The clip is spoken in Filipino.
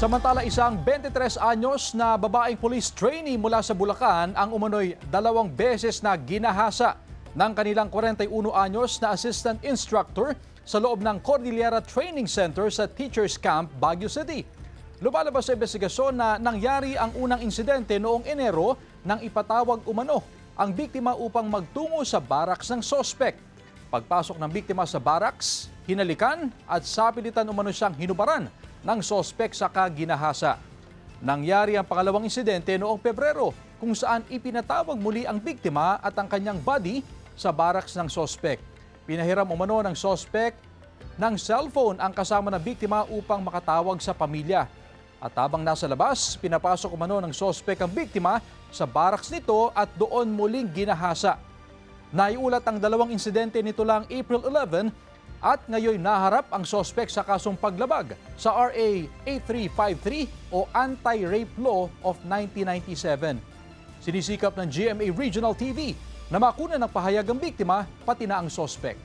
Samantala, isang 23 anyos na babaeng police trainee mula sa Bulacan ang umano'y 2 beses na ginahasa ng kanilang 41 anyos na assistant instructor sa loob ng Cordillera Training Center sa Teachers Camp, Baguio City. Lumalabas sa investigasyon na nangyari ang unang insidente noong Enero nang ipatawag umano ang biktima upang magtungo sa baraks ng sospek. Pagpasok ng biktima sa baraks, hinalikan at sapilitan umano siyang hinubaran ng sospek sa ginahasa. Nangyari ang pangalawang insidente noong Pebrero kung saan ipinatawag muli ang biktima at ang kanyang body sa baraks ng sospek. Pinahiram umano ng sospek ng cellphone ang kasama ng biktima upang makatawag sa pamilya. At habang nasa labas, pinapasok umano ng sospek ang biktima sa baraks nito at doon muling ginahasa. Naiulat ang dalawang insidente nito lang April 11 at ngayon naharap ang sospek sa kasong paglabag sa RA 8353 o Anti-Rape Law of 1997. Sinisikap ng GMA Regional TV na makunan ng pahayag ang biktima pati na ang sospek.